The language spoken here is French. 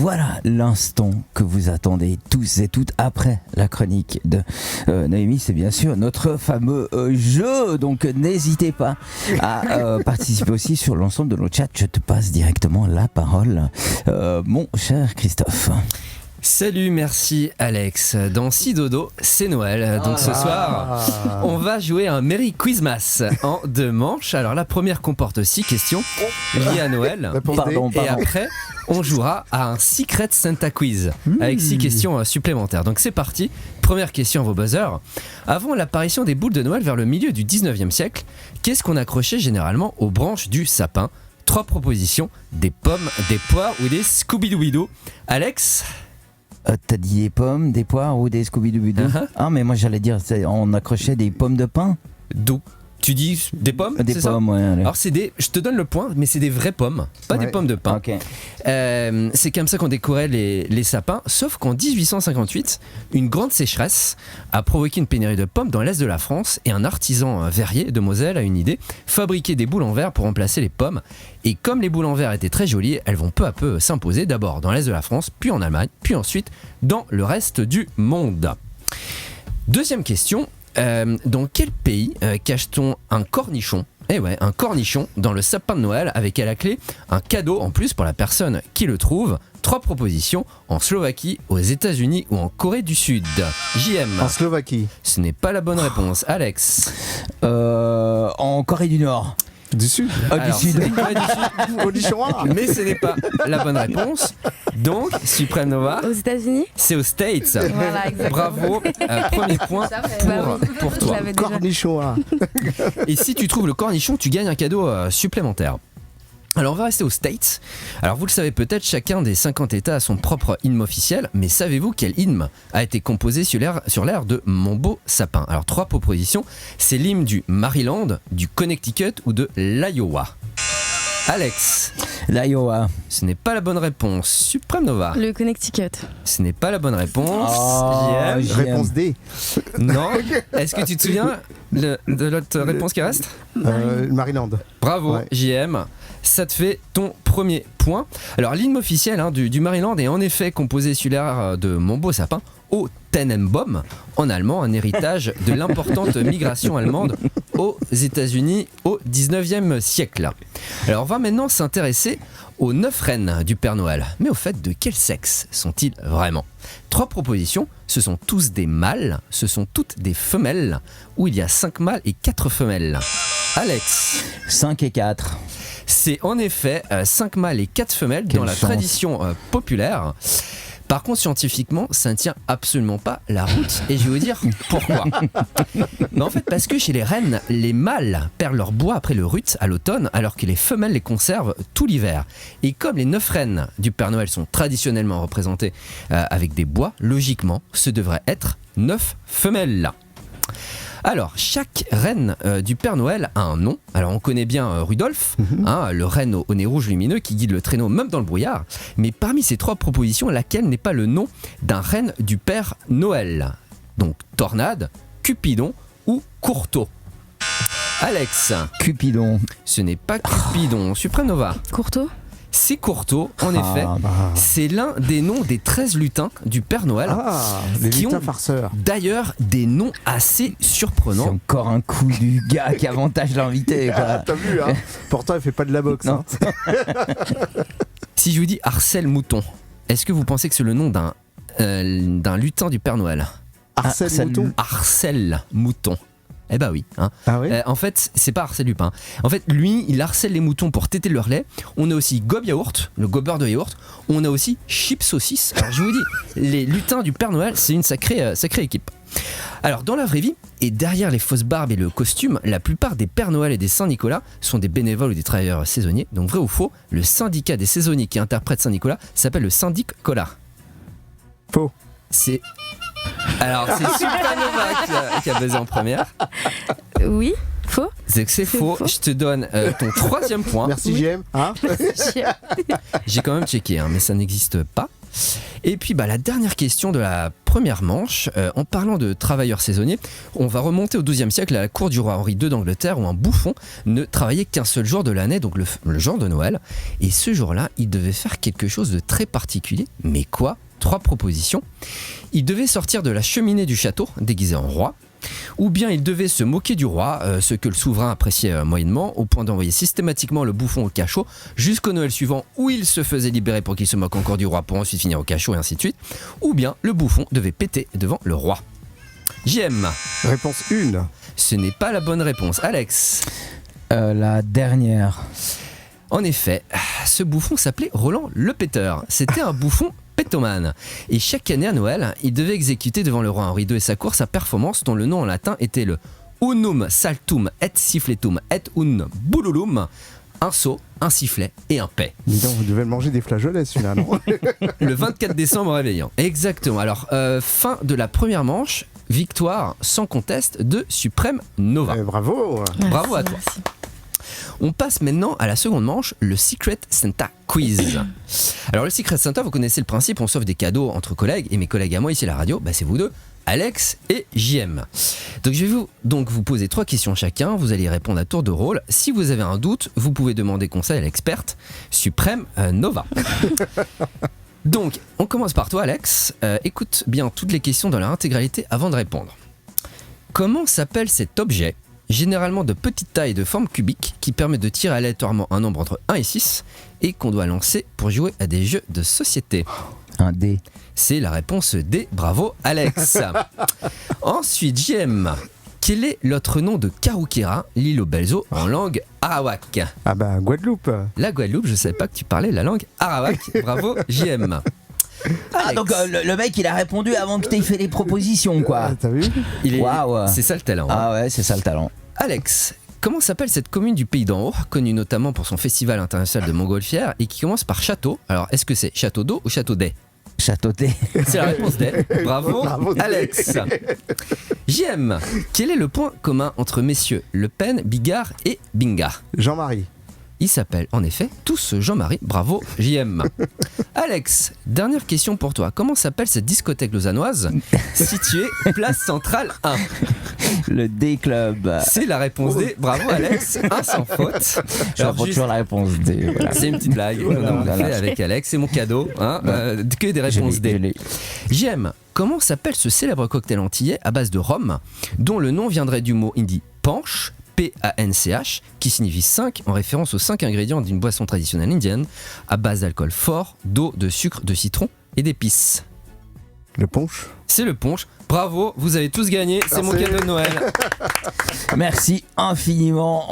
Voilà l'instant que vous attendez tous et toutes après la chronique de Noémie. C'est bien sûr notre fameux jeu. Donc n'hésitez pas à participer aussi sur l'ensemble de nos chats. Je te passe directement la parole, mon cher Christophe. Salut, merci Alex. Dans Sidodo, c'est Noël. Donc ce soir, on va jouer un Merry Quizmas en 2 manches. Alors la première comporte 6 questions liées à Noël. Pardon. Et après, on jouera à un Secret Santa Quiz avec 6 questions supplémentaires. Donc c'est parti. Première question à vos buzzers. Avant l'apparition des boules de Noël vers le milieu du 19e siècle, qu'est-ce qu'on accrochait généralement aux branches du sapin ? 3 propositions, des pommes, des poires ou des Scooby-Doo. Alex ? T'as dit des pommes, des poires ou des Scooby-Doo? Ah, mais moi j'allais dire, on accrochait des pommes de pain. D'où tu dis des pommes? Des c'est pommes, ça? ouais. Allez. Alors je te donne le point, mais c'est des vraies pommes, pas des pommes de pain. Ok. C'est comme ça qu'on décorait les sapins, sauf qu'en 1858, une grande sécheresse a provoqué une pénurie de pommes dans l'est de la France et un artisan verrier de Moselle a une idée, fabriquer des boules en verre pour remplacer les pommes. Et comme les boules en verre étaient très jolies, elles vont peu à peu s'imposer, d'abord dans l'est de la France, puis en Allemagne, puis ensuite dans le reste du monde. Deuxième question. Dans quel pays cache-t-on un cornichon? Un cornichon dans le sapin de Noël avec à la clé un cadeau en plus pour la personne qui le trouve. 3 propositions, en Slovaquie, aux États-Unis ou en Corée du Sud. JM. En Slovaquie. Ce n'est pas la bonne réponse. Alex. En Corée du Nord. Du Sud. Alors, du Sud. c'est Corée du Sud, Cornichon. mais ce n'est pas la bonne réponse. Donc, Supreme Nova, Aux États-Unis. c'est aux States. Voilà, exactement. Bravo, premier point pour toi. Je l'avais déjà. Cornichon. Et si tu trouves le cornichon, tu gagnes un cadeau supplémentaire. Alors on va rester aux States. Alors vous le savez peut-être, chacun des 50 États a son propre hymne officiel, mais savez-vous quel hymne a été composé sur l'air de Mon beau sapin? Alors 3 propositions, c'est l'hymne du Maryland, du Connecticut ou de l'Iowa. Alex. L'Iowa. Ce n'est pas la bonne réponse. Supreme Nova. Le Connecticut. Ce n'est pas la bonne réponse. JM. Réponse D. Non. Est-ce que tu te souviens de l'autre réponse qui reste? Maryland. Bravo, Ouais. JM. Ça te fait ton premier point. Alors l'hymne officiel du Maryland est en effet composé sur l'air de Mon beau sapin, au Tannenbaum, en allemand, un héritage de l'importante migration allemande aux États-Unis au 19e siècle. Alors on va maintenant s'intéresser aux 9 reines du Père Noël. Mais au fait, de quel sexe sont-ils vraiment? 3 propositions, ce sont tous des mâles, ce sont toutes des femelles, ou il y a 5 mâles et 4 femelles. Alex. 5 et 4. C'est en effet 5 mâles et 4 femelles Quelle dans la chance. tradition populaire. Par contre, scientifiquement, ça ne tient absolument pas la route et je vais vous dire pourquoi. Mais en fait, parce que chez les rennes, les mâles perdent leur bois après le rut à l'automne, alors que les femelles les conservent tout l'hiver. Et comme les 9 reines du Père Noël sont traditionnellement représentées avec des bois, logiquement, ce devrait être 9 femelles. Alors, chaque reine du Père Noël a un nom. Alors, on connaît bien Rudolph, le renne au nez rouge lumineux qui guide le traîneau même dans le brouillard. Mais parmi ces 3 propositions, laquelle n'est pas le nom d'un renne du Père Noël? Donc, Tornade, Cupidon ou Courteau? Alex. Cupidon. Ce n'est pas Cupidon. Supreme Nova. Courteau. C'est Courteau, en effet. C'est l'un des noms des 13 lutins du Père Noël. Les qui lutins ont farceurs. d'ailleurs des noms assez C'est surprenants. encore un coup du gars qui avantage l'invité. quoi. T'as vu, hein. Pourtant, il fait pas de la boxe. Non. Hein. Si je vous dis Arcel Mouton, est-ce que vous pensez que c'est le nom d'un lutin du Père Noël? Arsène Arsène Mouton. Arcel Mouton. Eh bah oui. Hein. Ah oui. En fait, c'est pas Arsène Lupin. En fait, lui, il harcèle les moutons pour téter leur lait. On a aussi Gob Yaourt, le gobeur de yaourt. On a aussi Chip Saucisse. Alors je vous dis, les lutins du Père Noël, c'est une sacrée équipe. Alors dans la vraie vie, et derrière les fausses barbes et le costume, la plupart des Pères Noël et des Saint-Nicolas sont des bénévoles ou des travailleurs saisonniers. Donc vrai ou faux, le syndicat des saisonniers qui interprète Saint-Nicolas s'appelle le Syndic Cola. Faux. C'est... Alors c'est Supernova qui a buzzé en première. Oui. Faux. C'est que c'est faux. faux. Je te donne ton 3e point. Merci, JM. Hein. J'ai quand même checké, hein, mais ça n'existe pas. Et puis la dernière question de la première manche, en parlant de travailleurs saisonniers, on va remonter au XIIe siècle à la cour du roi Henri II d'Angleterre où un bouffon ne travaillait qu'un seul jour de l'année, donc le jour de Noël. Et ce jour-là, il devait faire quelque chose de très particulier. Mais quoi ? 3 propositions. Il devait sortir de la cheminée du château déguisé en roi. Ou bien il devait se moquer du roi, ce que le souverain appréciait moyennement, au point d'envoyer systématiquement le bouffon au cachot jusqu'au Noël suivant où il se faisait libérer pour qu'il se moque encore du roi pour ensuite finir au cachot et ainsi de suite. Ou bien le bouffon devait péter devant le roi. JM. Réponse 1. Ce n'est pas la bonne réponse. Alex. La dernière. En effet, ce bouffon s'appelait Roland le Péteur. C'était un bouffon pétomane. Et chaque année à Noël, il devait exécuter devant le roi Henri II et sa cour sa performance dont le nom en latin était le Unum saltum et siffletum et un bululum. Un seau, un sifflet et un paix. Dis donc, vous devez le manger des flageolets celui-là, non? Le 24 décembre réveillant. Exactement. Alors, fin de la première manche, victoire sans conteste de Suprême Nova. Bravo. Bravo à toi. Merci. On passe maintenant à la seconde manche, le Secret Santa Quiz. Alors le Secret Santa, vous connaissez le principe, on s'offre des cadeaux entre collègues, et mes collègues à moi ici à la radio, c'est vous deux, Alex et JM. Donc je vais vous poser 3 questions chacun, vous allez y répondre à tour de rôle. Si vous avez un doute, vous pouvez demander conseil à l'experte Suprême Nova. Donc on commence par toi Alex, écoute bien toutes les questions dans leur intégralité avant de répondre. Comment s'appelle cet objet généralement de petite taille et de forme cubique, qui permet de tirer aléatoirement un nombre entre 1 et 6 et qu'on doit lancer pour jouer à des jeux de société? Un dé. C'est la réponse D. Bravo Alex. Ensuite, JM. Quel est l'autre nom de Karoukera, l'île aux belles eaux, en langue arawak? Ah Guadeloupe. La Guadeloupe, je ne savais pas que tu parlais la langue arawak. Bravo JM. Ah, donc le mec il a répondu avant que t'aies fait les propositions quoi. Ah, t'as vu? Waouh. C'est ça le talent. Ah ouais, c'est ça le talent. Alex, comment s'appelle cette commune du Pays d'en Haut, connue notamment pour son festival international de montgolfière et qui commence par château? Alors, est-ce que c'est château d'eau ou château d'Ay? Châteauté. C'est la réponse D. Bravo, Bravo, D. Alex. JM, quel est le point commun entre messieurs Le Pen, Bigard et Bingard? Jean-Marie. Ils s'appellent en effet tous Jean-Marie. Bravo, JM. Alex, dernière question pour toi. Comment s'appelle cette discothèque lausannoise située place centrale 1? Le D-Club. C'est la réponse D. Bravo, Alex. 1 sans faute. Je réponds toujours la réponse D. Voilà. C'est une petite blague. On a Voilà. fait avec Alex. C'est mon cadeau. Que des réponses D. JM, comment s'appelle ce célèbre cocktail antillais à base de rhum, dont le nom viendrait du mot hindi panch, P-A-N-C-H, qui signifie 5 en référence aux 5 ingrédients d'une boisson traditionnelle indienne à base d'alcool fort, d'eau, de sucre, de citron et d'épices? Le punch. C'est le punch. Bravo, vous avez tous gagné. C'est mon Merci. cadeau de Noël. Merci infiniment.